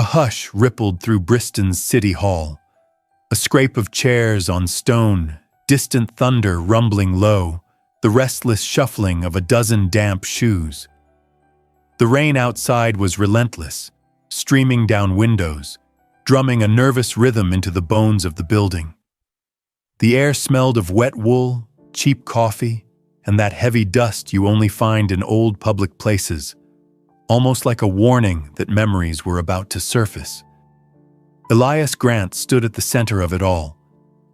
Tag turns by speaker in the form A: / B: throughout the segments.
A: A hush rippled through Briston's city hall. A scrape of chairs on stone, distant thunder rumbling low, the restless shuffling of a dozen damp shoes. The rain outside was relentless, streaming down windows, drumming a nervous rhythm into the bones of the building. The air smelled of wet wool, cheap coffee, and that heavy dust you only find in old public places, almost like a warning that memories were about to surface. Elias Grant stood at the center of it all.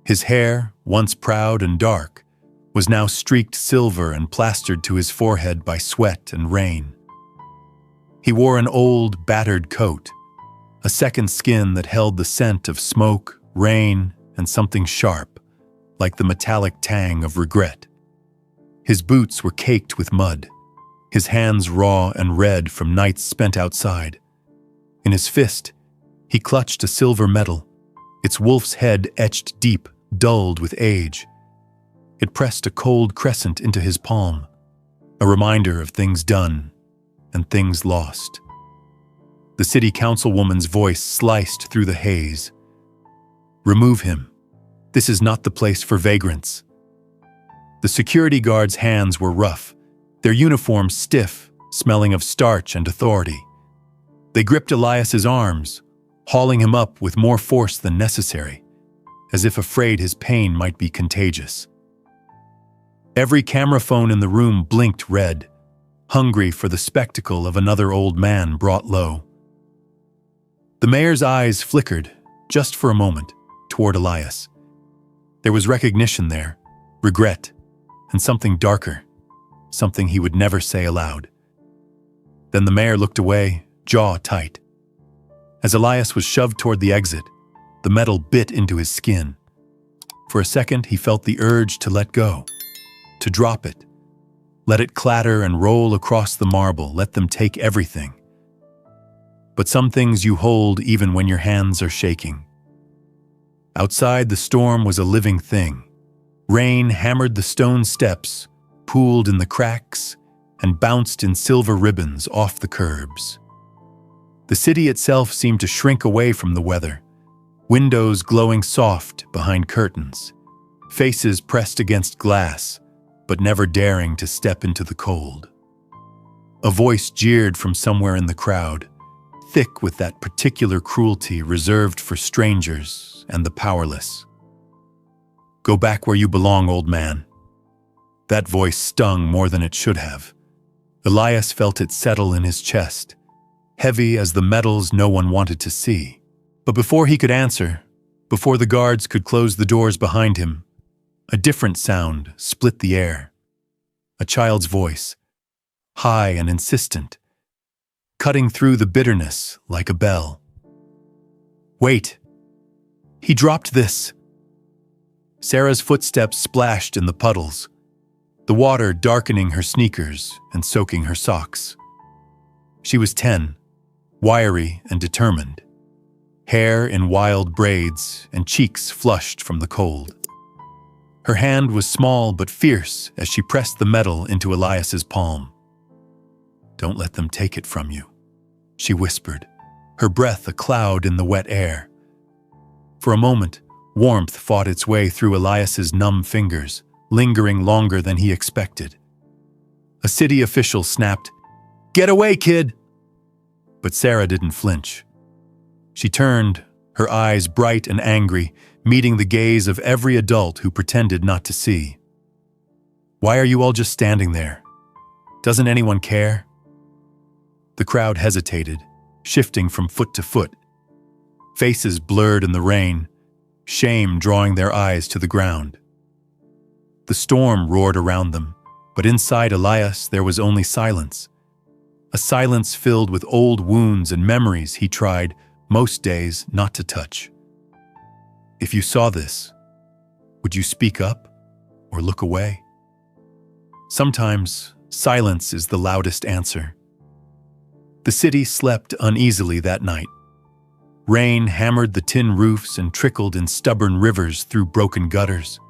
A: His hair, once proud and dark, was now streaked silver and plastered to his forehead by sweat and rain. He wore an old, battered coat, a second skin that held the scent of smoke, rain, and something sharp, like the metallic tang of regret. His boots were caked with mud, his hands raw and red from nights spent outside. In his fist, he clutched a silver medal, its wolf's head etched deep, dulled with age. It pressed a cold crescent into his palm, a reminder of things done and things lost. The city councilwoman's voice sliced through the haze. "Remove him. This is not the place for vagrants." The security guards' hands were rough, their uniforms stiff, smelling of starch and authority. They gripped Elias's arms, hauling him up with more force than necessary, as if afraid his pain might be contagious. Every camera phone in the room blinked red, hungry for the spectacle of another old man brought low. The mayor's eyes flickered, just for a moment, toward Elias. There was recognition there, regret, and something darker, something he would never say aloud. Then the mayor looked away, jaw tight. As Elias was shoved toward the exit, the metal bit into his skin. For a second, he felt the urge to let go, to drop it. Let it clatter and roll across the marble, let them take everything. But some things you hold even when your hands are shaking. Outside, the storm was a living thing. Rain hammered the stone steps, pooled in the cracks, and bounced in silver ribbons off the curbs. The city itself seemed to shrink away from the weather, windows glowing soft behind curtains, faces pressed against glass, but never daring to step into the cold. A voice jeered from somewhere in the crowd, thick with that particular cruelty reserved for strangers and the powerless. "Go back where you belong, old man." That voice stung more than it should have. Elias felt it settle in his chest, heavy as the metals no one wanted to see. But before he could answer, before the guards could close the doors behind him, a different sound split the air. A child's voice, high and insistent, cutting through the bitterness like a bell. "Wait!" He dropped this. Sarah's footsteps splashed in the puddles, the water darkening her sneakers and soaking her socks. She was 10, wiry and determined, hair in wild braids and cheeks flushed from the cold. Her hand was small but fierce as she pressed the metal into Elias's palm. "Don't let them take it from you," she whispered, her breath a cloud in the wet air. For a moment, warmth fought its way through Elias's numb fingers, lingering longer than he expected. A city official snapped, "Get away, kid!" But Sarah didn't flinch. She turned, her eyes bright and angry, meeting the gaze of every adult who pretended not to see. "Why are you all just standing there? Doesn't anyone care?" The crowd hesitated, shifting from foot to foot. Faces blurred in the rain, shame drawing their eyes to the ground. The storm roared around them, but inside Elias there was only silence. A silence filled with old wounds and memories he tried, most days, not to touch. If you saw this, would you speak up or look away? Sometimes silence is the loudest answer. The city slept uneasily that night. Rain hammered the tin roofs and trickled in stubborn rivers through broken gutters.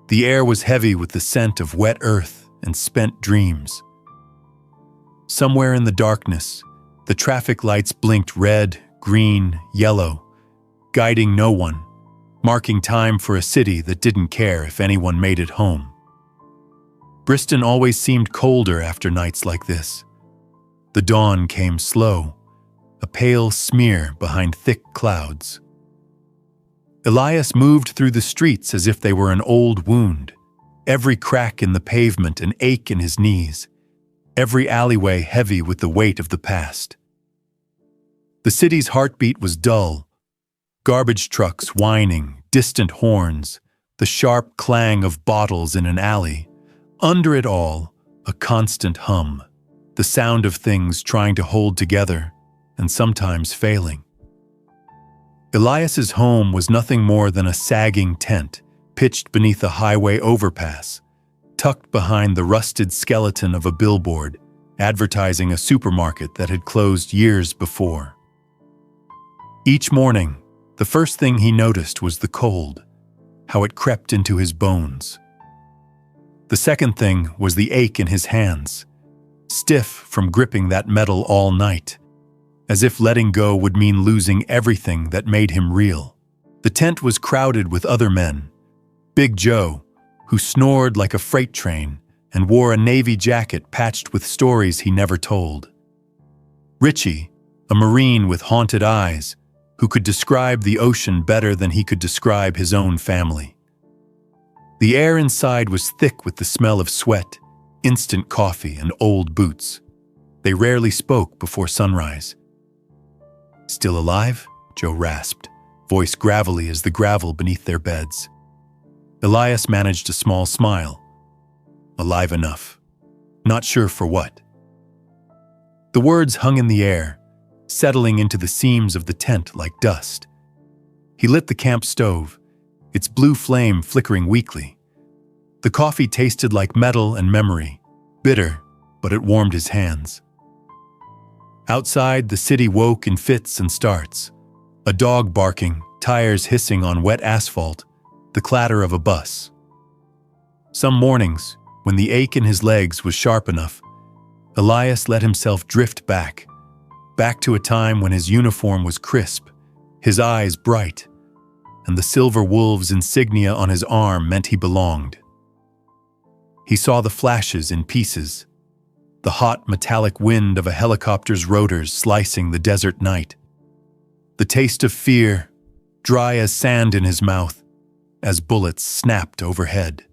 A: The air was heavy with the scent of wet earth and spent dreams. Somewhere in the darkness, the traffic lights blinked red, green, yellow, guiding no one, marking time for a city that didn't care if anyone made it home. Briston always seemed colder after nights like this. The dawn came slow, a pale smear behind thick clouds. Elias moved through the streets as if they were an old wound, every crack in the pavement an ache in his knees, every alleyway heavy with the weight of the past. The city's heartbeat was dull, garbage trucks whining, distant horns, the sharp clang of bottles in an alley. Under it all, a constant hum, the sound of things trying to hold together and sometimes failing. Elias's home was nothing more than a sagging tent pitched beneath a highway overpass, tucked behind the rusted skeleton of a billboard advertising a supermarket that had closed years before. Each morning, the first thing he noticed was the cold, how it crept into his bones. The second thing was the ache in his hands, stiff from gripping that metal all night, as if letting go would mean losing everything that made him real. The tent was crowded with other men. Big Joe, who snored like a freight train and wore a navy jacket patched with stories he never told. Richie, a Marine with haunted eyes, who could describe the ocean better than he could describe his own family. The air inside was thick with the smell of sweat, instant coffee, and old boots. They rarely spoke before sunrise. "Still alive?" Joe rasped, voice gravelly as the gravel beneath their beds. Elias managed a small smile. Alive enough. Not sure for what. The words hung in the air, settling into the seams of the tent like dust. He lit the camp stove, its blue flame flickering weakly. The coffee tasted like metal and memory, bitter, but it warmed his hands. Outside, the city woke in fits and starts. A dog barking, tires hissing on wet asphalt, the clatter of a bus. Some mornings, when the ache in his legs was sharp enough, Elias let himself drift back to a time when his uniform was crisp, his eyes bright, and the silver wolves insignia on his arm meant he belonged. He saw the flashes in pieces, the hot metallic wind of a helicopter's rotors slicing the desert night, the taste of fear, dry as sand in his mouth, as bullets snapped overhead.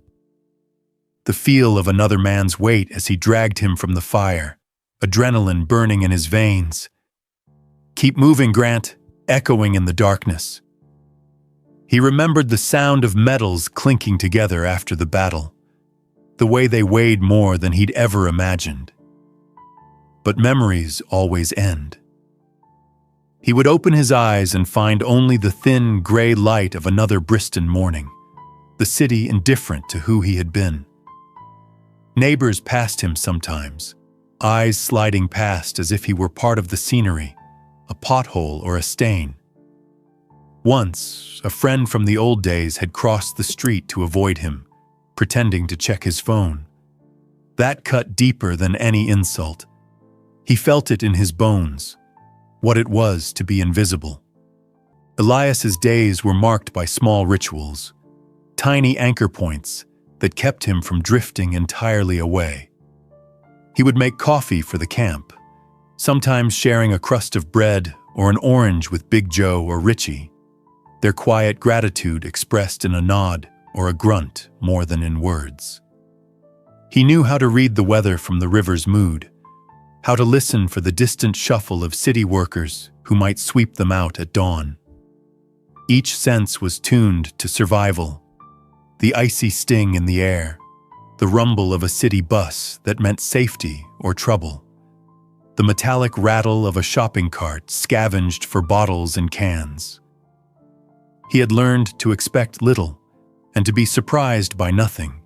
A: The feel of another man's weight as he dragged him from the fire, adrenaline burning in his veins. "Keep moving, Grant," echoing in the darkness. He remembered the sound of metals clinking together after the battle, the way they weighed more than he'd ever imagined. But memories always end. He would open his eyes and find only the thin, gray light of another Briston morning, the city indifferent to who he had been. Neighbors passed him sometimes, eyes sliding past as if he were part of the scenery, a pothole or a stain. Once, a friend from the old days had crossed the street to avoid him, pretending to check his phone. That cut deeper than any insult. He felt it in his bones, what it was to be invisible. Elias's days were marked by small rituals, tiny anchor points that kept him from drifting entirely away. He would make coffee for the camp, sometimes sharing a crust of bread or an orange with Big Joe or Richie, their quiet gratitude expressed in a nod or a grunt more than in words. He knew how to read the weather from the river's mood, how to listen for the distant shuffle of city workers who might sweep them out at dawn. Each sense was tuned to survival, the icy sting in the air, the rumble of a city bus that meant safety or trouble, the metallic rattle of a shopping cart scavenged for bottles and cans. He had learned to expect little and to be surprised by nothing,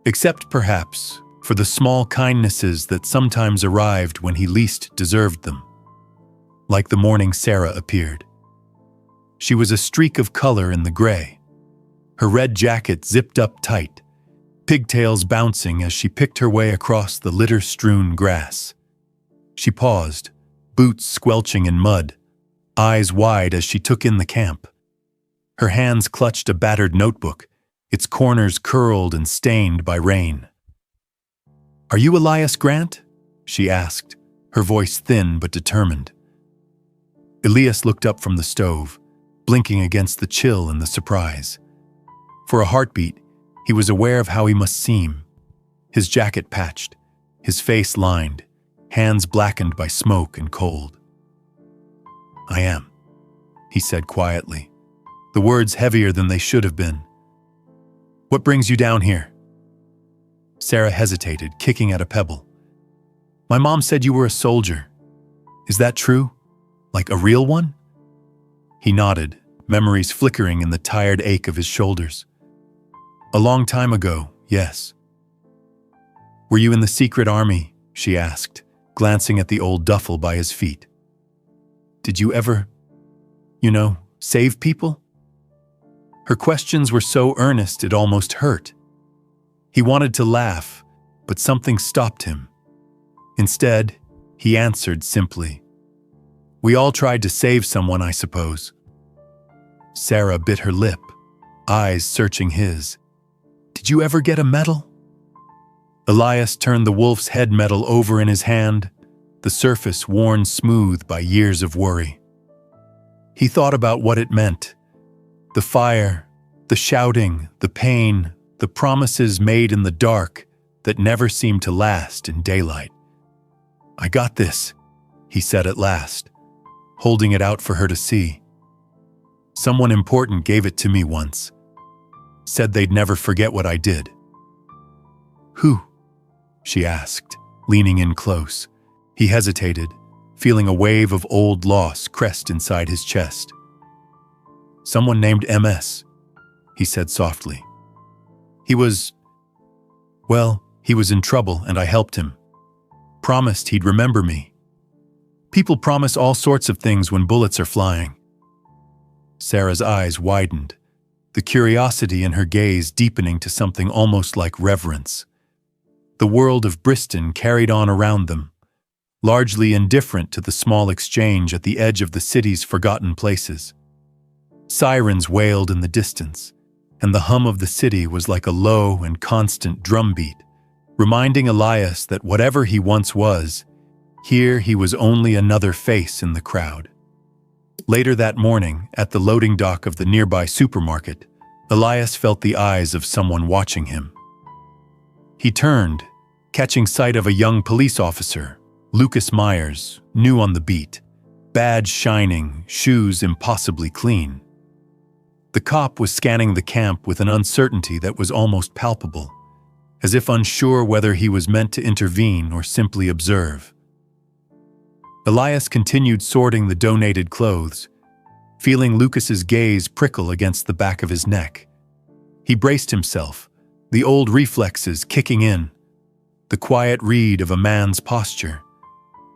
A: except perhaps for the small kindnesses that sometimes arrived when he least deserved them. Like the morning Sarah appeared. She was a streak of color in the gray, her red jacket zipped up tight, pigtails bouncing as she picked her way across the litter-strewn grass. She paused, boots squelching in mud, eyes wide as she took in the camp. Her hands clutched a battered notebook, its corners curled and stained by rain. "Are you Elias Grant?" she asked, her voice thin but determined. Elias looked up from the stove, blinking against the chill and the surprise. For a heartbeat, he was aware of how he must seem. His jacket patched, his face lined, hands blackened by smoke and cold. "I am," he said quietly, the words heavier than they should have been. "What brings you down here?" Sarah hesitated, kicking at a pebble. "My mom said you were a soldier. Is that true? Like a real one?" He nodded, memories flickering in the tired ache of his shoulders. "A long time ago, yes." "Were you in the secret army?" she asked, glancing at the old duffel by his feet. "Did you ever, save people?" Her questions were so earnest it almost hurt. He wanted to laugh, but something stopped him. Instead, he answered simply, "We all tried to save someone, I suppose." Sarah bit her lip, eyes searching his. "Did you ever get a medal?" Elias turned the wolf's head medal over in his hand, the surface worn smooth by years of worry. He thought about what it meant. The fire, the shouting, the pain, the promises made in the dark that never seemed to last in daylight. "I got this," he said at last, holding it out for her to see. "Someone important gave it to me once. Said they'd never forget what I did." "Who?" she asked, leaning in close. He hesitated, feeling a wave of old loss crest inside his chest. "Someone named MS," he said softly. He was in trouble and I helped him. Promised he'd remember me. People promise all sorts of things when bullets are flying." Sarah's eyes widened, the curiosity in her gaze deepening to something almost like reverence. The world of Briston carried on around them, largely indifferent to the small exchange at the edge of the city's forgotten places. Sirens wailed in the distance, and the hum of the city was like a low and constant drumbeat, reminding Elias that whatever he once was, here he was only another face in the crowd. Later that morning, at the loading dock of the nearby supermarket, Elias felt the eyes of someone watching him. He turned, catching sight of a young police officer, Lucas Myers, new on the beat, badge shining, shoes impossibly clean. The cop was scanning the camp with an uncertainty that was almost palpable, as if unsure whether he was meant to intervene or simply observe. Elias continued sorting the donated clothes, feeling Lucas's gaze prickle against the back of his neck. He braced himself, the old reflexes kicking in, the quiet read of a man's posture,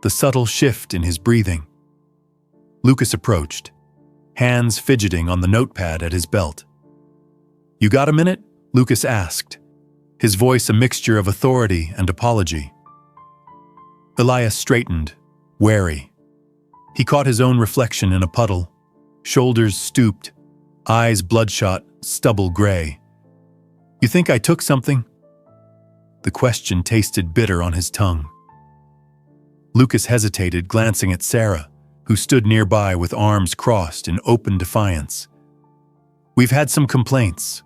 A: the subtle shift in his breathing. Lucas approached, hands fidgeting on the notepad at his belt. "You got a minute?" Lucas asked, his voice a mixture of authority and apology. Elias straightened, wary. He caught his own reflection in a puddle, shoulders stooped, eyes bloodshot, stubble gray. "You think I took something?" The question tasted bitter on his tongue. Lucas hesitated, glancing at Sarah, who stood nearby with arms crossed in open defiance. "We've had some complaints.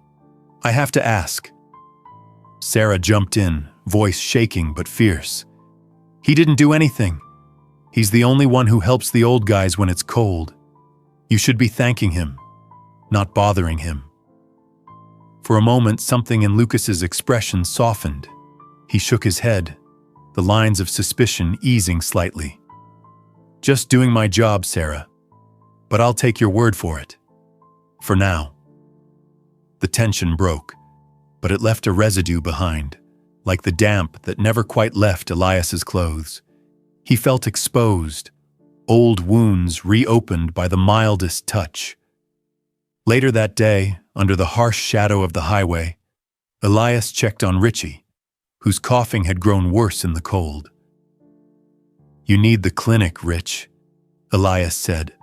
A: I have to ask." Sarah jumped in, voice shaking but fierce. "He didn't do anything. He's the only one who helps the old guys when it's cold. You should be thanking him, not bothering him." For a moment, something in Lucas's expression softened. He shook his head, the lines of suspicion easing slightly. "Just doing my job, Sarah. But I'll take your word for it. For now." The tension broke, but it left a residue behind, like the damp that never quite left Elias's clothes. He felt exposed, old wounds reopened by the mildest touch. Later that day, under the harsh shadow of the highway, Elias checked on Richie, whose coughing had grown worse in the cold. "You need the clinic, Rich," Elias said,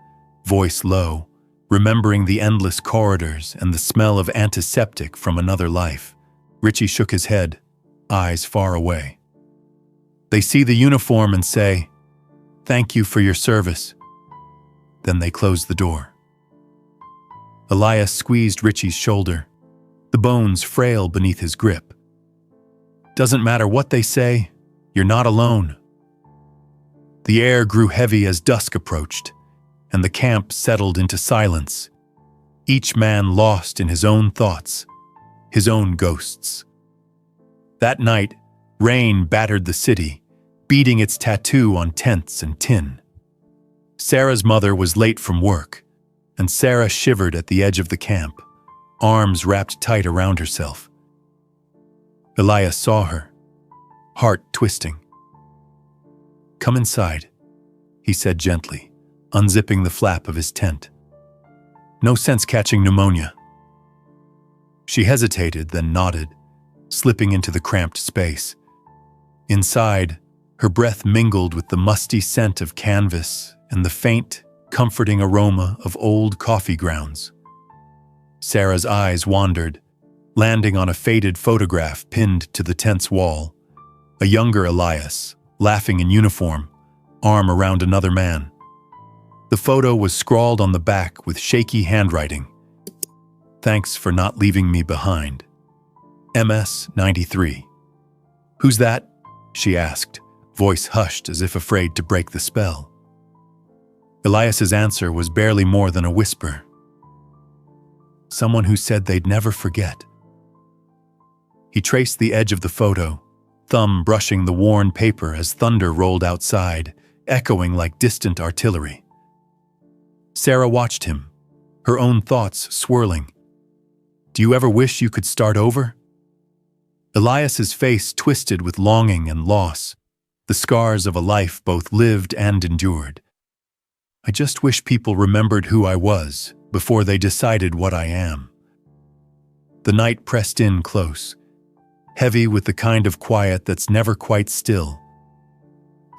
A: voice low, remembering the endless corridors and the smell of antiseptic from another life. Richie shook his head, eyes far away. They see the uniform and say, "Thank you for your service." Then they close the door. Elias squeezed Richie's shoulder, the bones frail beneath his grip. "Doesn't matter what they say, you're not alone." The air grew heavy as dusk approached, and the camp settled into silence, each man lost in his own thoughts, his own ghosts. That night, rain battered the city, beating its tattoo on tents and tin. Sarah's mother was late from work, and Sarah shivered at the edge of the camp, arms wrapped tight around herself. Elias saw her, heart twisting. "Come inside," he said gently, unzipping the flap of his tent. "No sense catching pneumonia." She hesitated, then nodded, slipping into the cramped space. Inside, her breath mingled with the musty scent of canvas and the faint, comforting aroma of old coffee grounds. Sarah's eyes wandered, landing on a faded photograph pinned to the tent's wall. A younger Elias, laughing in uniform, arm around another man. The photo was scrawled on the back with shaky handwriting. "Thanks for not leaving me behind. MS 93. "Who's that?" she asked, voice hushed as if afraid to break the spell. Elias's answer was barely more than a whisper. "Someone who said they'd never forget." He traced the edge of the photo, thumb brushing the worn paper as thunder rolled outside, echoing like distant artillery. Sarah watched him, her own thoughts swirling. "Do you ever wish you could start over?" Elias's face twisted with longing and loss, the scars of a life both lived and endured. "I just wish people remembered who I was before they decided what I am." The night pressed in close, heavy with the kind of quiet that's never quite still.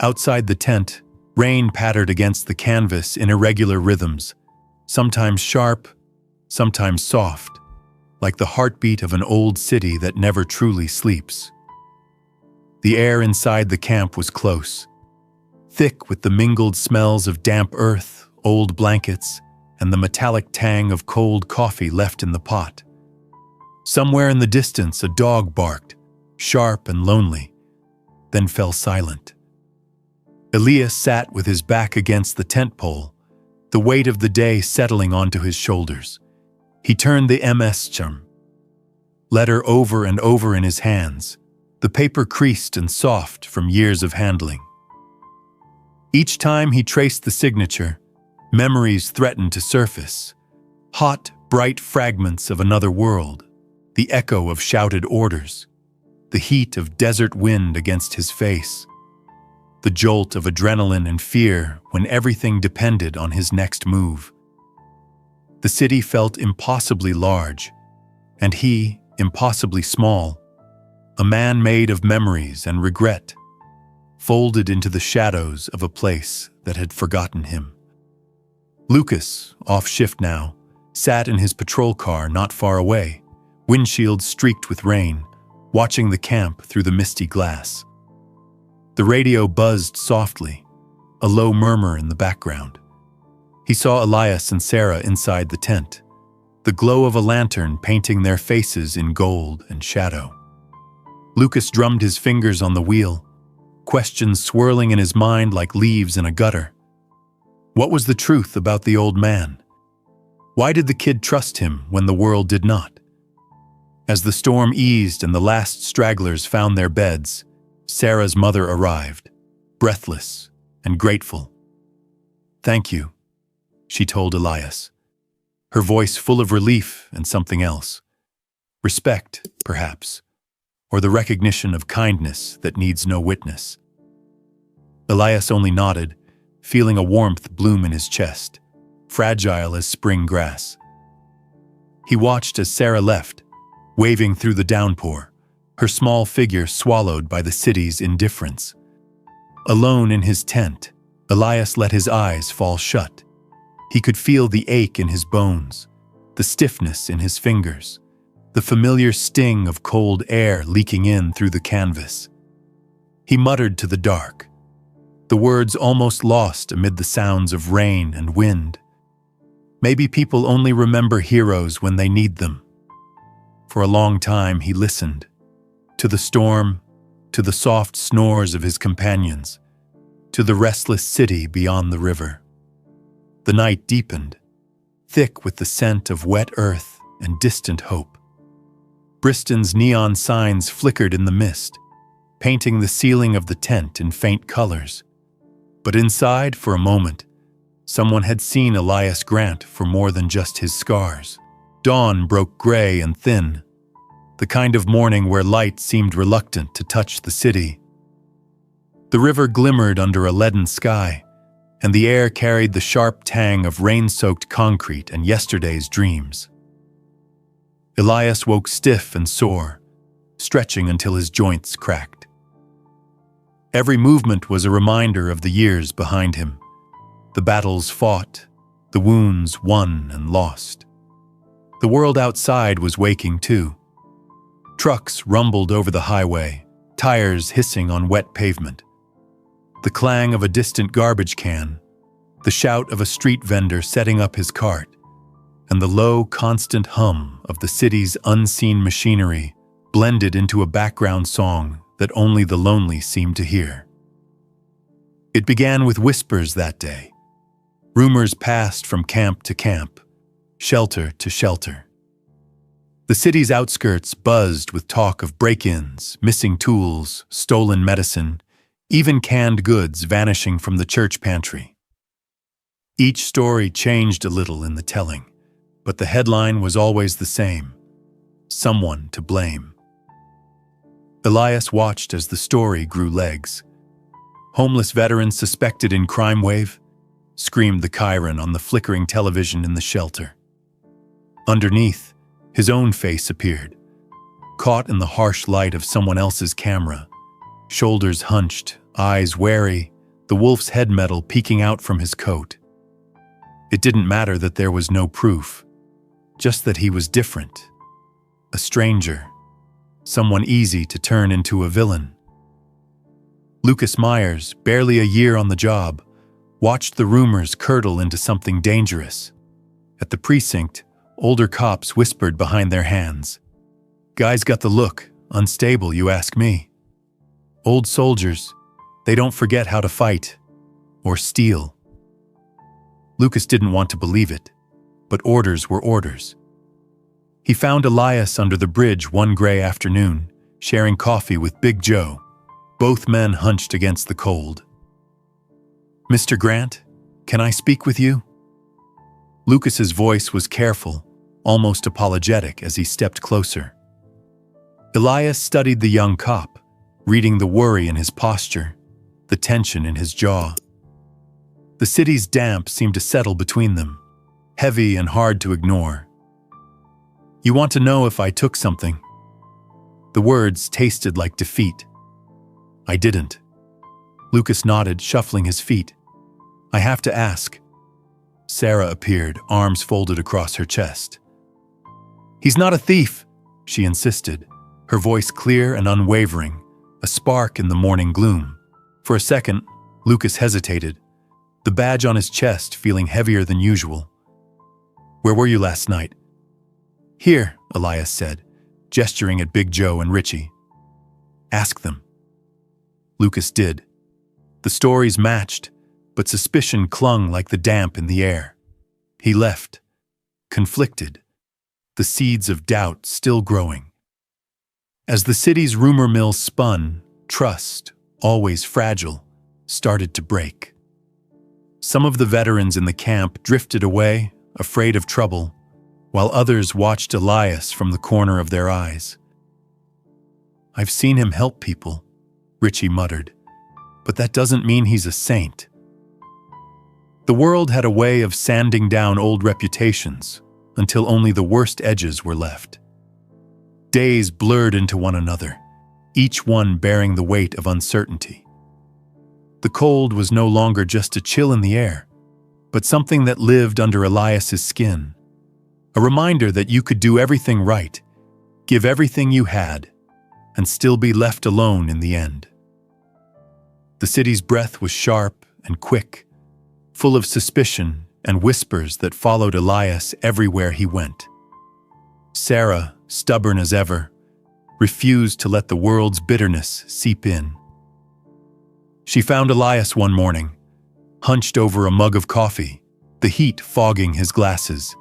A: Outside the tent, rain pattered against the canvas in irregular rhythms, sometimes sharp, sometimes soft, like the heartbeat of an old city that never truly sleeps. The air inside the camp was close, thick with the mingled smells of damp earth, old blankets, and the metallic tang of cold coffee left in the pot. Somewhere in the distance, a dog barked, sharp and lonely, then fell silent. Elias sat with his back against the tent pole, the weight of the day settling onto his shoulders. He turned the MS charm letter over and over in his hands, the paper creased and soft from years of handling. Each time he traced the signature, memories threatened to surface, hot, bright fragments of another world, the echo of shouted orders, the heat of desert wind against his face, the jolt of adrenaline and fear when everything depended on his next move. The city felt impossibly large, and he impossibly small, a man made of memories and regret, folded into the shadows of a place that had forgotten him. Lucas, off shift now, sat in his patrol car not far away, windshield streaked with rain, watching the camp through the misty glass. The radio buzzed softly, a low murmur in the background. He saw Elias and Sarah inside the tent, the glow of a lantern painting their faces in gold and shadow. Lucas drummed his fingers on the wheel, questions swirling in his mind like leaves in a gutter. What was the truth about the old man? Why did the kid trust him when the world did not? As the storm eased and the last stragglers found their beds, Sarah's mother arrived, breathless and grateful. "Thank you," she told Elias, her voice full of relief and something else. Respect, perhaps, or the recognition of kindness that needs no witness. Elias only nodded, feeling a warmth bloom in his chest, fragile as spring grass. He watched as Sarah left, waving through the downpour, her small figure swallowed by the city's indifference. Alone in his tent, Elias let his eyes fall shut. He could feel the ache in his bones, the stiffness in his fingers, the familiar sting of cold air leaking in through the canvas. He muttered to the dark, the words almost lost amid the sounds of rain and wind. Maybe people only remember heroes when they need them. For a long time he listened, to the storm, to the soft snores of his companions, to the restless city beyond the river. The night deepened, thick with the scent of wet earth and distant hope. Briston's neon signs flickered in the mist, painting the ceiling of the tent in faint colors. But inside, for a moment, someone had seen Elias Grant for more than just his scars. Dawn broke gray and thin, the kind of morning where light seemed reluctant to touch the city. The river glimmered under a leaden sky, and the air carried the sharp tang of rain-soaked concrete and yesterday's dreams. Elias woke stiff and sore, stretching until his joints cracked. Every movement was a reminder of the years behind him, the battles fought, the wounds won and lost. The world outside was waking too. Trucks rumbled over the highway, tires hissing on wet pavement. The clang of a distant garbage can, the shout of a street vendor setting up his cart, and the low, constant hum of the city's unseen machinery blended into a background song that only the lonely seemed to hear. It began with whispers that day. Rumors passed from camp to camp, shelter to shelter. The city's outskirts buzzed with talk of break-ins, missing tools, stolen medicine, even canned goods vanishing from the church pantry. Each story changed a little in the telling, but the headline was always the same: someone to blame. Elias watched as the story grew legs. Homeless veterans suspected in crime wave, screamed the Chiron on the flickering television in the shelter. Underneath, his own face appeared, caught in the harsh light of someone else's camera, shoulders hunched, eyes wary, the wolf's head metal peeking out from his coat. It didn't matter that there was no proof, just that he was different, a stranger, someone easy to turn into a villain. Lucas Myers, barely a year on the job, watched the rumors curdle into something dangerous. At the precinct, older cops whispered behind their hands. "Guy's got the look, unstable, you ask me." Old soldiers, they don't forget how to fight or steal. Lucas didn't want to believe it, but orders were orders. He found Elias under the bridge one gray afternoon, sharing coffee with Big Joe. Both men hunched against the cold. "Mr. Grant, can I speak with you?" Lucas's voice was careful, almost apologetic as he stepped closer. Elias studied the young cop, reading the worry in his posture, the tension in his jaw. The city's damp seemed to settle between them, heavy and hard to ignore. "You want to know if I took something?" The words tasted like defeat. "I didn't." Lucas nodded, shuffling his feet. "I have to ask." Sarah appeared, arms folded across her chest. "He's not a thief," she insisted, her voice clear and unwavering, a spark in the morning gloom. For a second, Lucas hesitated, the badge on his chest feeling heavier than usual. "Where were you last night?" "Here," Elias said, gesturing at Big Joe and Richie. "Ask them." Lucas did. The stories matched, but suspicion clung like the damp in the air. He left, conflicted, the seeds of doubt still growing. As the city's rumor mill spun, trust, always fragile, started to break. Some of the veterans in the camp drifted away, afraid of trouble, while others watched Elias from the corner of their eyes. "I've seen him help people," Richie muttered, "but that doesn't mean he's a saint." The world had a way of sanding down old reputations until only the worst edges were left. Days blurred into one another, each one bearing the weight of uncertainty. The cold was no longer just a chill in the air. but something that lived under Elias's skin. A reminder that you could do everything right, give everything you had, and still be left alone in the end. The city's breath was sharp and quick, full of suspicion and whispers that followed Elias everywhere he went. Sarah, stubborn as ever, refused to let the world's bitterness seep in. She found Elias one morning, hunched over a mug of coffee, the heat fogging his glasses.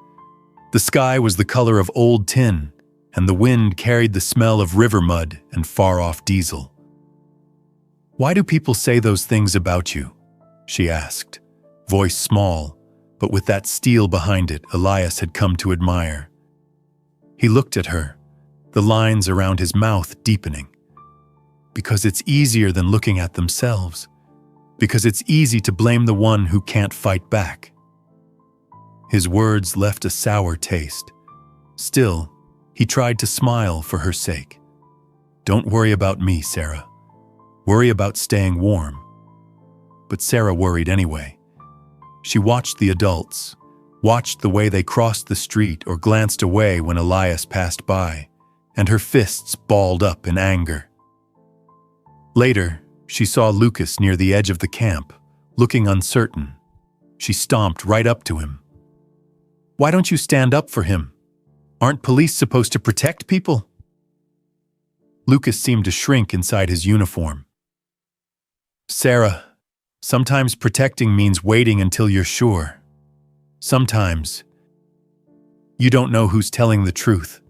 A: The sky was the color of old tin, and the wind carried the smell of river mud and far-off diesel. "Why do people say those things about you?" she asked, voice small, but with that steel behind it Elias had come to admire. He looked at her, the lines around his mouth deepening. Because it's easier than looking at themselves. Because it's easy to blame the one who can't fight back. His words left a sour taste. Still, he tried to smile for her sake. "Don't worry about me, Sarah. Worry about staying warm." But Sarah worried anyway. She watched the adults, watched the way they crossed the street or glanced away when Elias passed by, and her fists balled up in anger. Later, she saw Lucas near the edge of the camp, looking uncertain. She stomped right up to him. "Why don't you stand up for him? Aren't police supposed to protect people?" Lucas seemed to shrink inside his uniform. "Sarah, sometimes protecting means waiting until you're sure. Sometimes, you don't know who's telling the truth."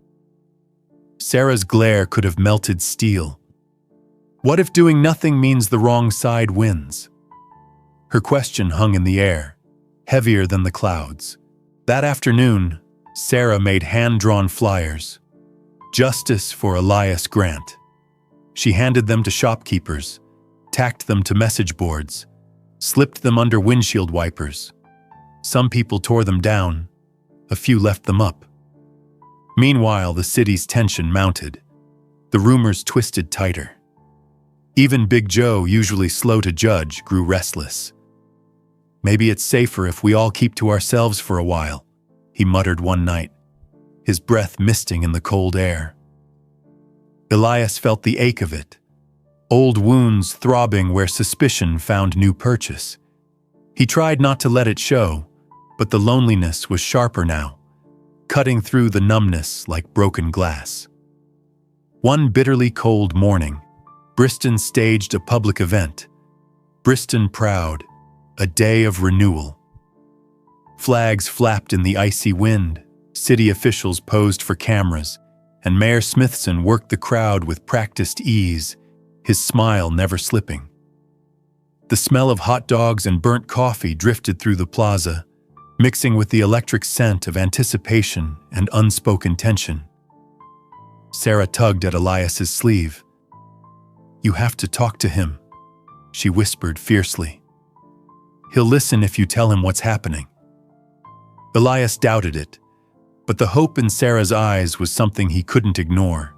A: Sarah's glare could have melted steel. What if doing nothing means the wrong side wins? Her question hung in the air, heavier than the clouds. That afternoon, Sarah made hand-drawn flyers. Justice for Elias Grant. She handed them to shopkeepers, tacked them to message boards, slipped them under windshield wipers. Some people tore them down, a few left them up. Meanwhile, the city's tension mounted. The rumors twisted tighter. Even Big Joe, usually slow to judge, grew restless. "Maybe it's safer if we all keep to ourselves for a while," he muttered one night, his breath misting in the cold air. Elias felt the ache of it, old wounds throbbing where suspicion found new purchase. He tried not to let it show, but the loneliness was sharper now, cutting through the numbness like broken glass. One bitterly cold morning, Briston staged a public event. Briston Proud, a day of renewal. Flags flapped in the icy wind, city officials posed for cameras, and Mayor Smithson worked the crowd with practiced ease, his smile never slipping. The smell of hot dogs and burnt coffee drifted through the plaza, mixing with the electric scent of anticipation and unspoken tension. Sarah tugged at Elias's sleeve. "You have to talk to him," she whispered fiercely. "He'll listen if you tell him what's happening." Elias doubted it, but the hope in Sarah's eyes was something he couldn't ignore.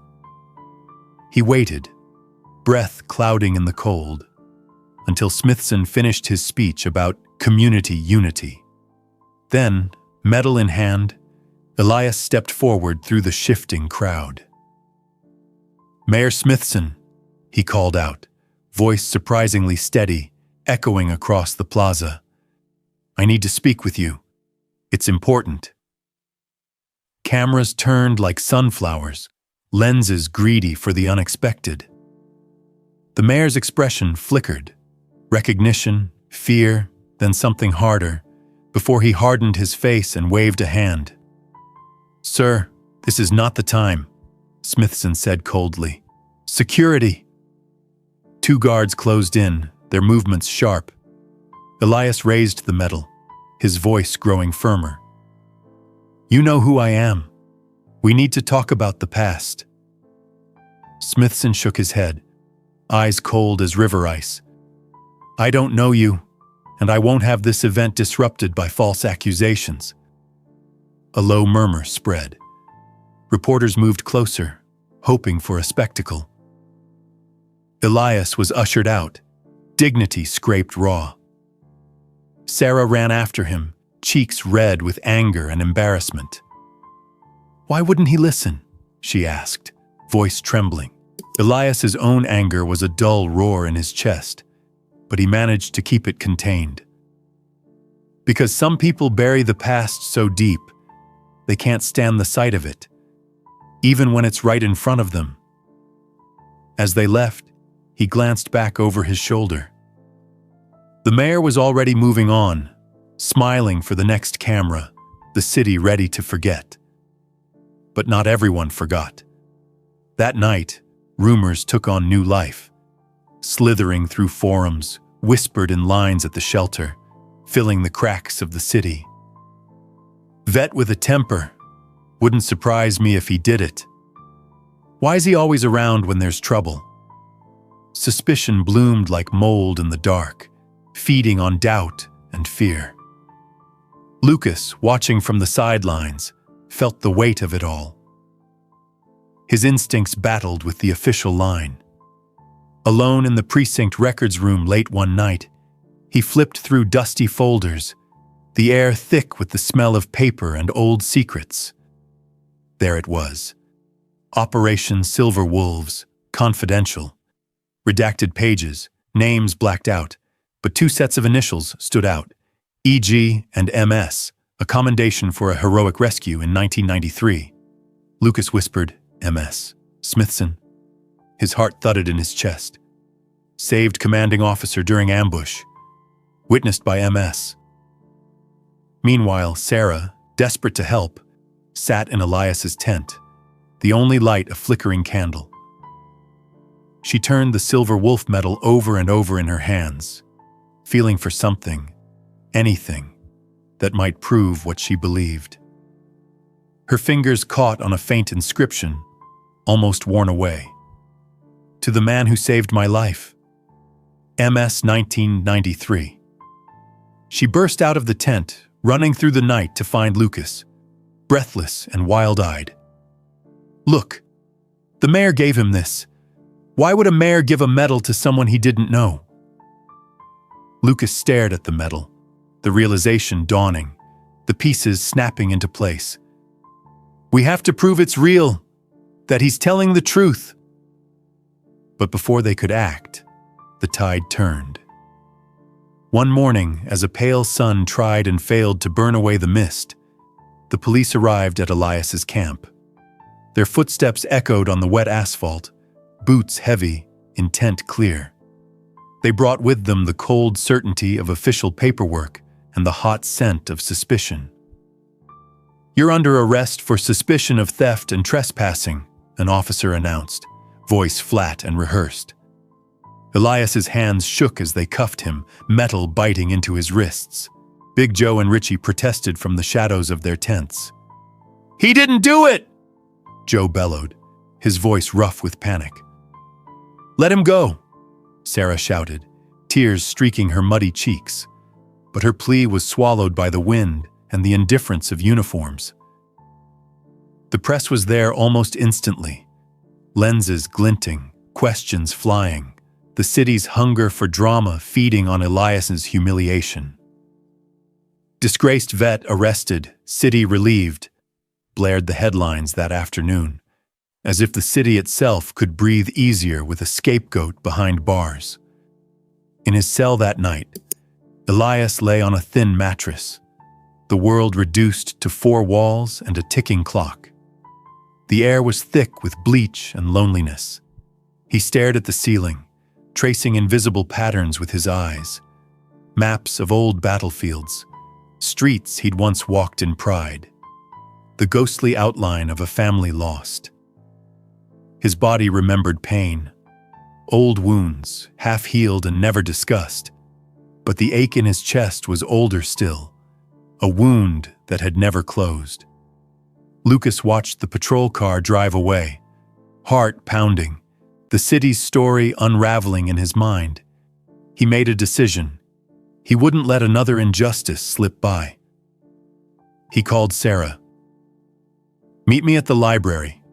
A: He waited, breath clouding in the cold, until Smithson finished his speech about community unity. Then, medal in hand, Elias stepped forward through the shifting crowd. "Mayor Smithson," he called out, voice surprisingly steady, echoing across the plaza. "I need to speak with you. It's important." Cameras turned like sunflowers, lenses greedy for the unexpected. The mayor's expression flickered, recognition, fear, then something harder, before he hardened his face and waved a hand. "Sir, this is not the time," Smithson said coldly. "Security!" 2 guards closed in, their movements sharp. Elias raised the medal, his voice growing firmer. "You know who I am. We need to talk about the past." Smithson shook his head, eyes cold as river ice. "I don't know you, and I won't have this event disrupted by false accusations." A low murmur spread. Reporters moved closer, hoping for a spectacle. Elias was ushered out, dignity scraped raw. Sarah ran after him, cheeks red with anger and embarrassment. "Why wouldn't he listen?" she asked, voice trembling. Elias's own anger was a dull roar in his chest, but he managed to keep it contained. Because some people bury the past so deep, they can't stand the sight of it, even when it's right in front of them. As they left, he glanced back over his shoulder. The mayor was already moving on, smiling for the next camera, the city ready to forget. But not everyone forgot. That night, rumors took on new life, slithering through forums, whispered in lines at the shelter, filling the cracks of the city. "Vet with a temper. Wouldn't surprise me if he did it. Why's he always around when there's trouble?" Suspicion bloomed like mold in the dark, feeding on doubt and fear. Lucas, watching from the sidelines, felt the weight of it all. His instincts battled with the official line. Alone in the precinct records room late one night, he flipped through dusty folders, the air thick with the smell of paper and old secrets. There it was. Operation Silver Wolves, confidential. Redacted pages, names blacked out, but two sets of initials stood out, EG and MS, a commendation for a heroic rescue in 1993. Lucas whispered, "MS. Smithson." His heart thudded in his chest. Saved commanding officer during ambush. Witnessed by MS. Meanwhile, Sarah, desperate to help, sat in Elias's tent, the only light a flickering candle. She turned the silver wolf medal over and over in her hands, feeling for something, anything, that might prove what she believed. Her fingers caught on a faint inscription, almost worn away. "To the man who saved my life. MS 1993. She burst out of the tent, running through the night to find Lucas, breathless and wild-eyed. "Look, the mayor gave him this. Why would a mayor give a medal to someone he didn't know?" Lucas stared at the medal, the realization dawning, the pieces snapping into place. "We have to prove it's real, that he's telling the truth." But before they could act, the tide turned. One morning, as a pale sun tried and failed to burn away the mist, the police arrived at Elias's camp. Their footsteps echoed on the wet asphalt, boots heavy, intent clear. They brought with them the cold certainty of official paperwork and the hot scent of suspicion. "You're under arrest for suspicion of theft and trespassing," an officer announced, voice flat and rehearsed. Elias's hands shook as they cuffed him, metal biting into his wrists. Big Joe and Richie protested from the shadows of their tents. "He didn't do it!" Joe bellowed, his voice rough with panic. "Let him go," Sarah shouted, tears streaking her muddy cheeks. But her plea was swallowed by the wind and the indifference of uniforms. The press was there almost instantly, lenses glinting, questions flying, the city's hunger for drama feeding on Elias's humiliation. "Disgraced vet arrested, city relieved," blared the headlines that afternoon, as if the city itself could breathe easier with a scapegoat behind bars. In his cell that night, Elias lay on a thin mattress, the world reduced to 4 walls and a ticking clock. The air was thick with bleach and loneliness. He stared at the ceiling, tracing invisible patterns with his eyes, maps of old battlefields, streets he'd once walked in pride, the ghostly outline of a family lost. His body remembered pain, old wounds, half-healed and never discussed, but the ache in his chest was older still, a wound that had never closed. Lucas watched the patrol car drive away, heart pounding, the city's story unraveling in his mind. He made a decision. He wouldn't let another injustice slip by. He called Sarah. "Meet me at the library,"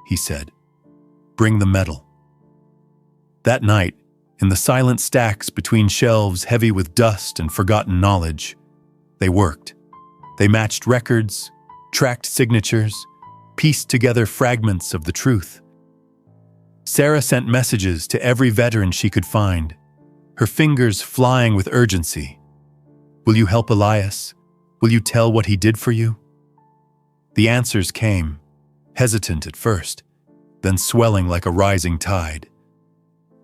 A: he said. "Bring the medal." That night, In the silent stacks between shelves heavy with dust and forgotten knowledge, they worked. They matched records, tracked signatures, pieced together fragments of the truth. Sarah sent messages to every veteran she could find, her fingers flying with urgency. Will you help Elias? Will you tell what he did for you? The answers came, hesitant at first, then swelling like a rising tide.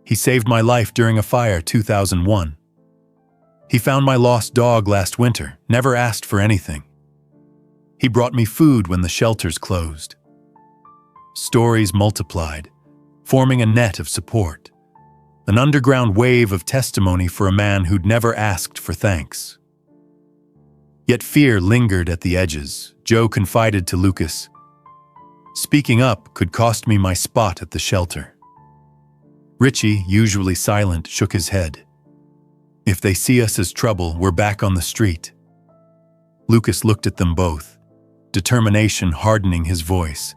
A: He saved my life during a fire 2001. He found my lost dog last winter, never asked for anything. He brought me food when the shelters closed. Stories multiplied, forming a net of support. An underground wave of testimony for a man who'd never asked for thanks. Yet fear lingered at the edges. Joe confided to Lucas, "Speaking up could cost me my spot at the shelter." Richie, usually silent, shook his head. "If they see us as trouble, we're back on the street." Lucas looked at them both, determination hardening his voice.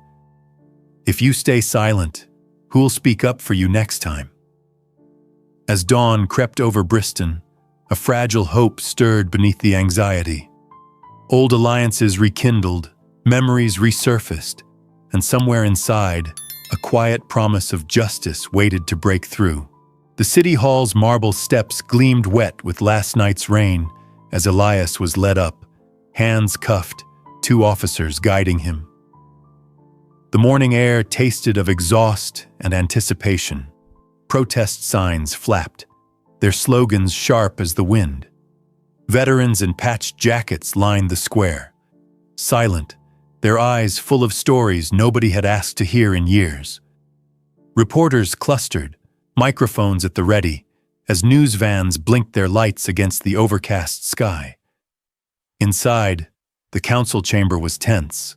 A: "If you stay silent, who'll speak up for you next time?" As dawn crept over Briston, a fragile hope stirred beneath the anxiety. Old alliances rekindled, memories resurfaced, and somewhere inside, a quiet promise of justice waited to break through. The city hall's marble steps gleamed wet with last night's rain as Elias was led up, hands cuffed, 2 officers guiding him. The morning air tasted of exhaust and anticipation. Protest signs flapped, their slogans sharp as the wind. Veterans in patched jackets lined the square, silent, their eyes full of stories nobody had asked to hear in years. Reporters clustered, microphones at the ready, as news vans blinked their lights against the overcast sky. Inside, the council chamber was tense,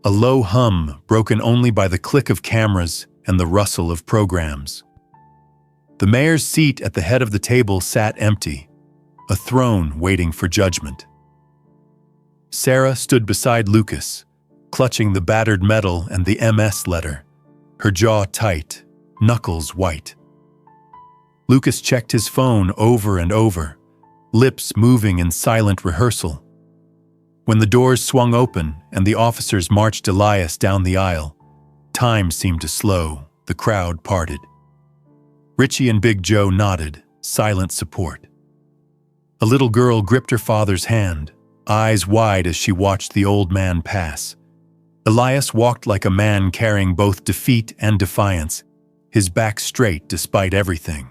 A: a low hum broken only by the click of cameras and the rustle of programs. The mayor's seat at the head of the table sat empty, a throne waiting for judgment. Sarah stood beside Lucas, clutching the battered medal and the MS letter, her jaw tight, knuckles white. Lucas checked his phone over and over, lips moving in silent rehearsal. When the doors swung open and the officers marched Elias down the aisle, time seemed to slow, the crowd parted. Richie and Big Joe nodded, silent support. A little girl gripped her father's hand, eyes wide as she watched the old man pass. Elias walked like a man carrying both defeat and defiance, his back straight despite everything.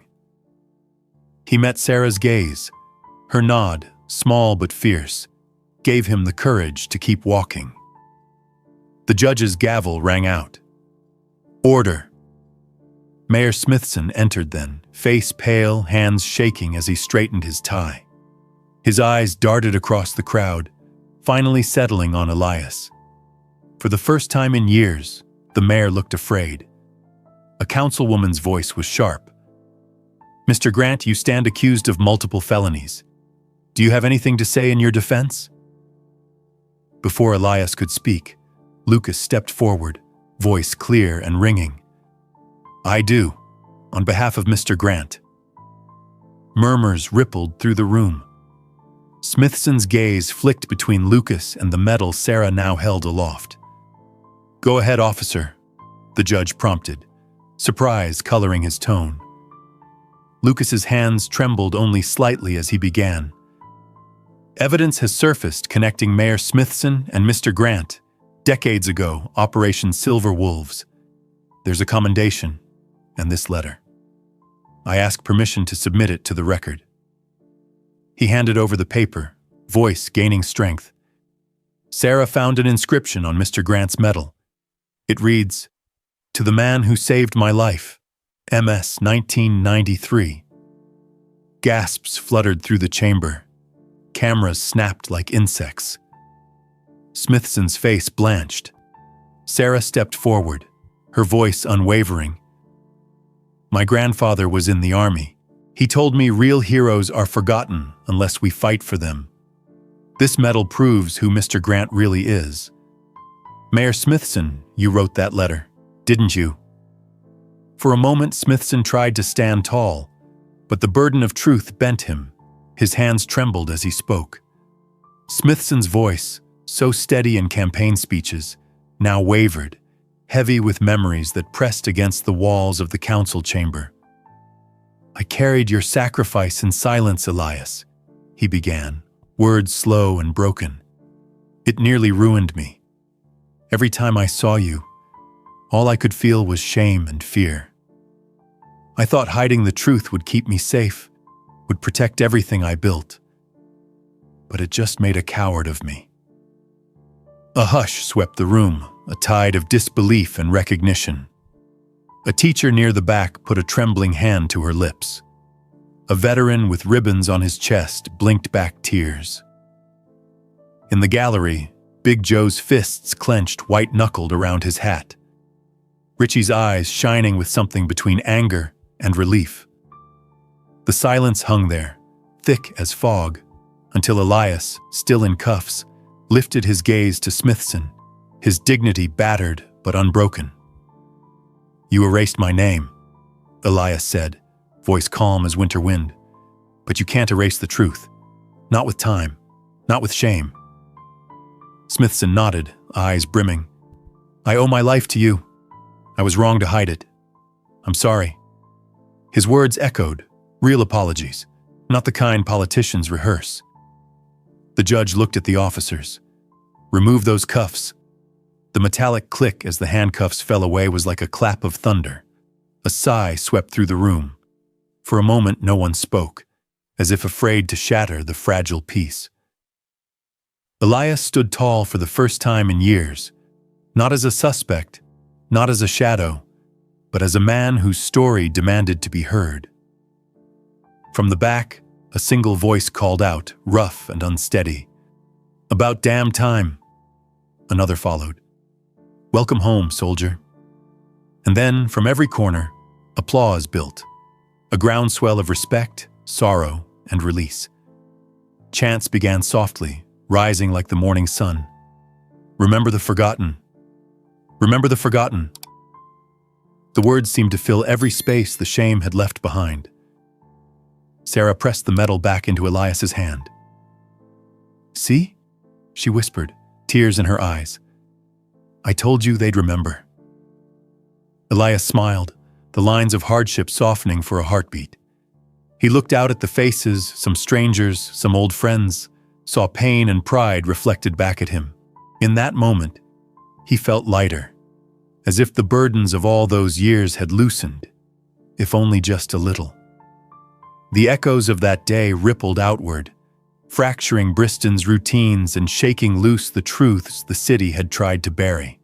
A: He met Sarah's gaze. Her nod, small but fierce, gave him the courage to keep walking. The judge's gavel rang out. "Order." Mayor Smithson entered then, face pale, hands shaking as he straightened his tie. His eyes darted across the crowd, finally settling on Elias. For the first time in years, the mayor looked afraid. A councilwoman's voice was sharp. "Mr. Grant, you stand accused of multiple felonies. Do you have anything to say in your defense?" Before Elias could speak, Lucas stepped forward, voice clear and ringing. "I do, on behalf of Mr. Grant." Murmurs rippled through the room. Smithson's gaze flicked between Lucas and the medal Sarah now held aloft. "Go ahead, officer," the judge prompted, surprise coloring his tone. Lucas's hands trembled only slightly as he began. "Evidence has surfaced connecting Mayor Smithson and Mr. Grant, decades ago, Operation Silver Wolves. There's a commendation, and this letter. I ask permission to submit it to the record." He handed over the paper, voice gaining strength. Sarah found an inscription on Mr. Grant's medal. It reads, "To the man who saved my life, MS 1993. Gasps fluttered through the chamber. Cameras snapped like insects. Smithson's face blanched. Sarah stepped forward, her voice unwavering. "My grandfather was in the army. He told me real heroes are forgotten unless we fight for them. This medal proves who Mr. Grant really is. Mayor Smithson, you wrote that letter, didn't you?" For a moment, Smithson tried to stand tall, But the burden of truth bent him. His hands trembled as he spoke. Smithson's voice, so steady in campaign speeches, now wavered, heavy with memories that pressed against the walls of the council chamber. "I carried your sacrifice in silence, Elias," he began, words slow and broken. "It nearly ruined me. Every time I saw you, all I could feel was shame and fear. I thought hiding the truth would keep me safe, would protect everything I built. But it just made a coward of me." A hush swept the room, a tide of disbelief and recognition. A teacher near the back put a trembling hand to her lips. A veteran with ribbons on his chest blinked back tears. In the gallery, Big Joe's fists clenched white-knuckled around his hat. Richie's eyes shining with something between anger and relief. The silence hung there, thick as fog, until Elias, still in cuffs, lifted his gaze to Smithson, his dignity battered but unbroken. "You erased my name," Elias said, voice calm as winter wind. "But you can't erase the truth. Not with time. Not with shame." Smithson nodded, eyes brimming. "I owe my life to you. I was wrong to hide it. I'm sorry." His words echoed, real apologies, not the kind politicians rehearse. The judge looked at the officers. "Remove those cuffs." The metallic click as the handcuffs fell away was like a clap of thunder. A sigh swept through the room. For a moment, no one spoke, as if afraid to shatter the fragile peace. Elias stood tall for the first time in years, not as a suspect, not as a shadow, but as a man whose story demanded to be heard. From the back, a single voice called out, rough and unsteady. "About damn time." Another followed. "Welcome home, soldier." And then, from every corner, applause built. A groundswell of respect, sorrow, and release. Chants began softly, rising like the morning sun. "Remember the forgotten. Remember the forgotten." The words seemed to fill every space the shame had left behind. Sarah pressed the medal back into Elias's hand. "See?" she whispered, tears in her eyes. "I told you they'd remember." Elias smiled, the lines of hardship softening for a heartbeat. He looked out at the faces, some strangers, some old friends, saw pain and pride reflected back at him. In that moment, he felt lighter, as if the burdens of all those years had loosened, if only just a little. The echoes of that day rippled outward, fracturing Briston's routines and shaking loose the truths the city had tried to bury.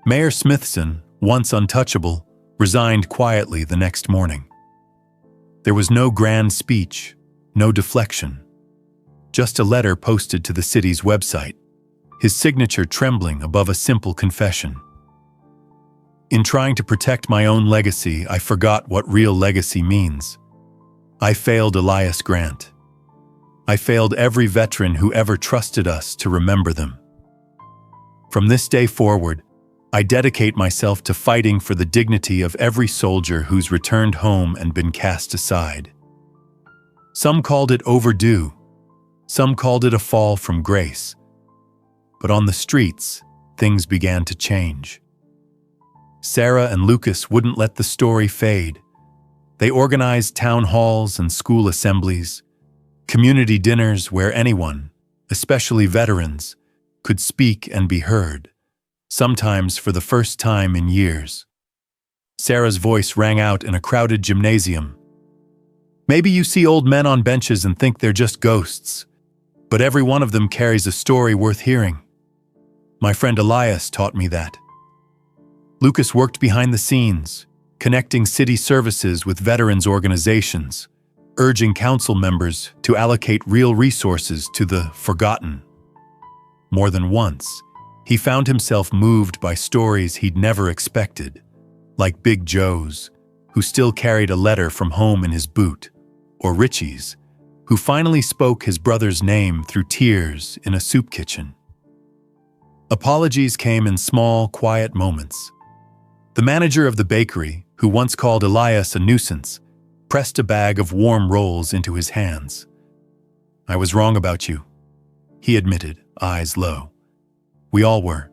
A: Mayor Smithson, once untouchable, resigned quietly the next morning. There was no grand speech, no deflection, just a letter posted to the city's website, his signature trembling above a simple confession. "In trying to protect my own legacy, I forgot what real legacy means. I failed Elias Grant. I failed every veteran who ever trusted us to remember them. From this day forward, I dedicate myself to fighting for the dignity of every soldier who's returned home and been cast aside." Some called it overdue. Some called it a fall from grace. But on the streets, things began to change. Sarah and Lucas wouldn't let the story fade. They organized town halls and school assemblies, community dinners where anyone, especially veterans, could speak and be heard, sometimes for the first time in years. Sarah's voice rang out in a crowded gymnasium. "Maybe you see old men on benches and think they're just ghosts, but every one of them carries a story worth hearing. My friend Elias taught me that." Lucas worked behind the scenes, connecting city services with veterans organizations, urging council members to allocate real resources to the forgotten. More than once, he found himself moved by stories he'd never expected, like Big Joe's, who still carried a letter from home in his boot, or Richie's, who finally spoke his brother's name through tears in a soup kitchen. Apologies came in small, quiet moments. The manager of the bakery, who once called Elias a nuisance, pressed a bag of warm rolls into his hands. "I was wrong about you," he admitted, eyes low. "We all were."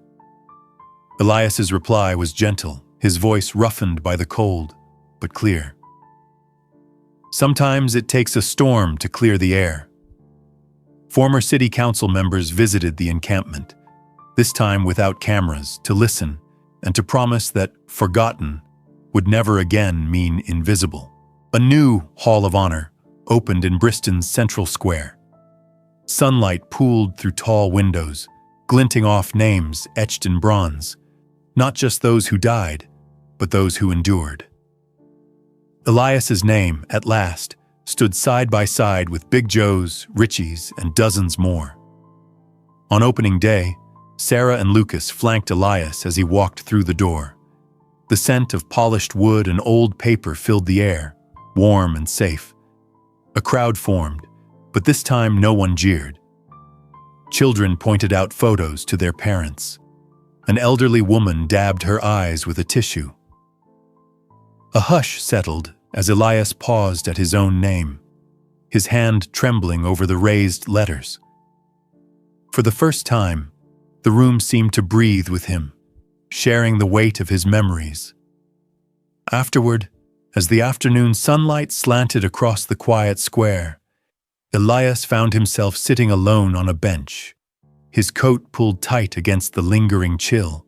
A: Elias's reply was gentle, his voice roughened by the cold, but clear. "Sometimes it takes a storm to clear the air." Former city council members visited the encampment, this time without cameras, to listen and to promise that forgotten would never again mean invisible. A new Hall of Honor opened in Briston's central square. Sunlight pooled through tall windows, glinting off names etched in bronze, not just those who died, but those who endured. Elias's name, at last, stood side by side with Big Joe's, Richie's, and dozens more. On opening day, Sarah and Lucas flanked Elias as he walked through the door. The scent of polished wood and old paper filled the air, warm and safe. A crowd formed, but this time no one jeered. Children pointed out photos to their parents. An elderly woman dabbed her eyes with a tissue. A hush settled as Elias paused at his own name, his hand trembling over the raised letters. For the first time, the room seemed to breathe with him, sharing the weight of his memories. Afterward, as the afternoon sunlight slanted across the quiet square, Elias found himself sitting alone on a bench, his coat pulled tight against the lingering chill.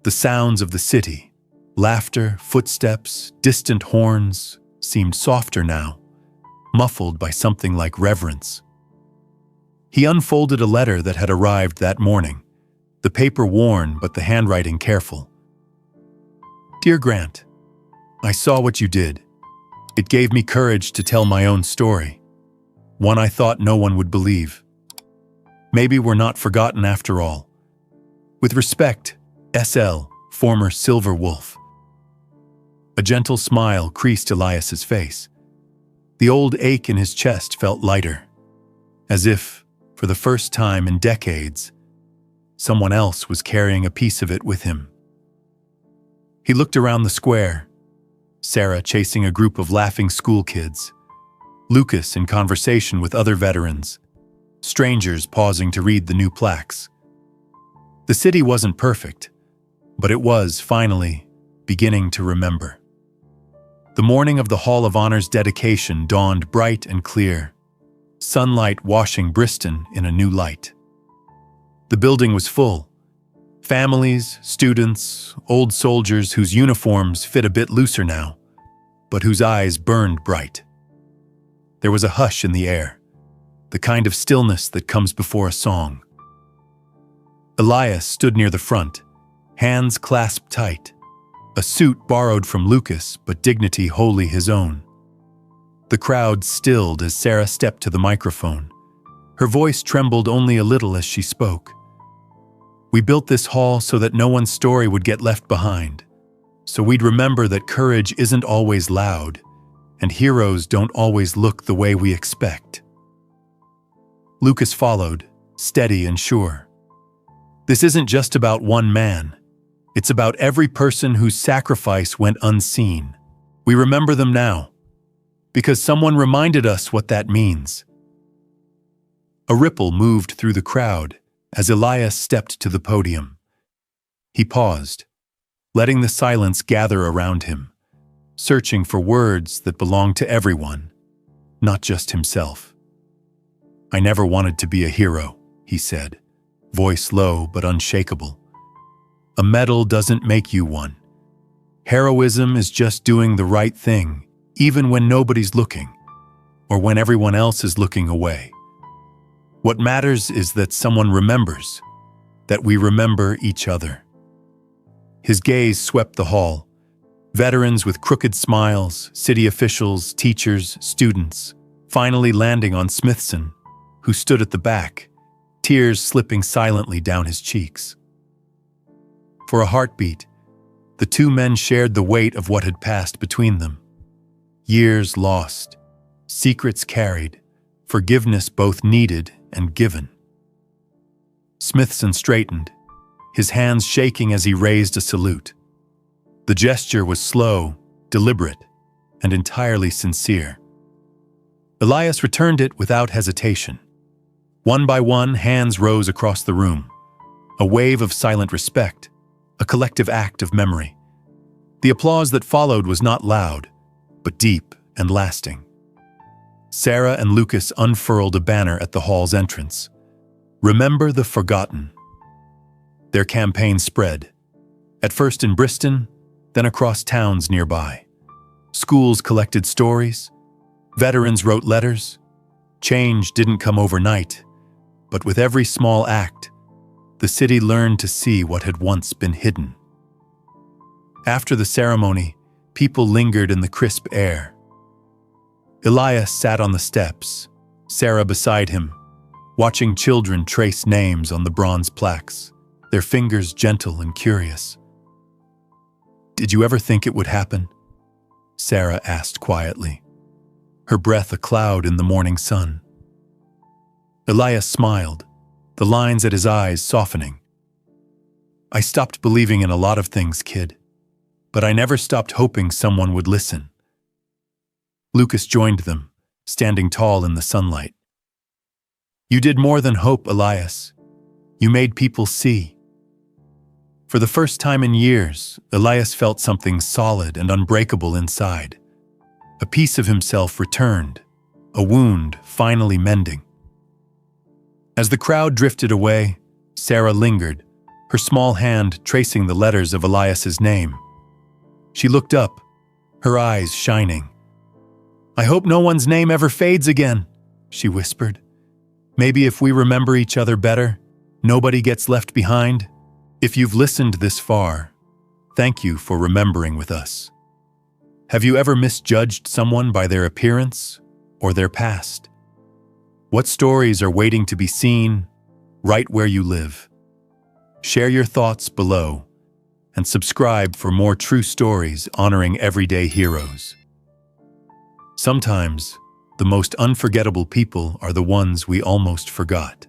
A: The sounds of the city, laughter, footsteps, distant horns, seemed softer now, muffled by something like reverence. He unfolded a letter that had arrived that morning, the paper worn but the handwriting careful. "Dear Grant, I saw what you did. It gave me courage to tell my own story, one I thought no one would believe. Maybe we're not forgotten after all. With respect, SL, former Silver Wolf." A gentle smile creased Elias's face. The old ache in his chest felt lighter, as if, for the first time in decades, someone else was carrying a piece of it with him. He looked around the square, Sarah chasing a group of laughing school kids, Lucas in conversation with other veterans, strangers pausing to read the new plaques. The city wasn't perfect, but it was, finally, beginning to remember. The morning of the Hall of Honor's dedication dawned bright and clear, sunlight washing Briston in a new light. The building was full. Families, students, old soldiers whose uniforms fit a bit looser now, but whose eyes burned bright. There was a hush in the air, the kind of stillness that comes before a song. Elias stood near the front, hands clasped tight, a suit borrowed from Lucas, but dignity wholly his own. The crowd stilled as Sarah stepped to the microphone. Her voice trembled only a little as she spoke. "We built this hall so that no one's story would get left behind, so we'd remember that courage isn't always loud, and heroes don't always look the way we expect." Lucas followed, steady and sure. "This isn't just about one man. It's about every person whose sacrifice went unseen. We remember them now, because someone reminded us what that means." A ripple moved through the crowd as Elias stepped to the podium. He paused, letting the silence gather around him, searching for words that belonged to everyone, not just himself. "I never wanted to be a hero," he said, voice low but unshakable. "A medal doesn't make you one. Heroism is just doing the right thing, even when nobody's looking, or when everyone else is looking away. What matters is that someone remembers, that we remember each other." His gaze swept the hall. Veterans with crooked smiles, city officials, teachers, students, finally landing on Smithson, who stood at the back, tears slipping silently down his cheeks. For a heartbeat, the two men shared the weight of what had passed between them. Years lost, secrets carried, forgiveness both needed and given. Smithson straightened, his hands shaking as he raised a salute. The gesture was slow, deliberate, and entirely sincere. Elias returned it without hesitation. One by one, hands rose across the room. A wave of silent respect, a collective act of memory. The applause that followed was not loud, but deep and lasting. Sarah and Lucas unfurled a banner at the hall's entrance. Remember the forgotten. Their campaign spread, at first in Briston, then across towns nearby. Schools collected stories, veterans wrote letters. Change didn't come overnight, but with every small act, the city learned to see what had once been hidden. After the ceremony, people lingered in the crisp air. Elias sat on the steps, Sarah beside him, watching children trace names on the bronze plaques, their fingers gentle and curious. "Did you ever think it would happen?" Sarah asked quietly, her breath a cloud in the morning sun. Elias smiled, the lines at his eyes softening. "I stopped believing in a lot of things, kid, but I never stopped hoping someone would listen." Lucas joined them, standing tall in the sunlight. "You did more than hope, Elias. You made people see." For the first time in years, Elias felt something solid and unbreakable inside. A piece of himself returned, a wound finally mending. As the crowd drifted away, Sarah lingered, her small hand tracing the letters of Elias's name. She looked up, her eyes shining. "I hope no one's name ever fades again," she whispered. "Maybe if we remember each other better, nobody gets left behind." If you've listened this far, thank you for remembering with us. Have you ever misjudged someone by their appearance or their past? What stories are waiting to be seen right where you live? Share your thoughts below and subscribe for more true stories honoring everyday heroes. Sometimes, the most unforgettable people are the ones we almost forgot.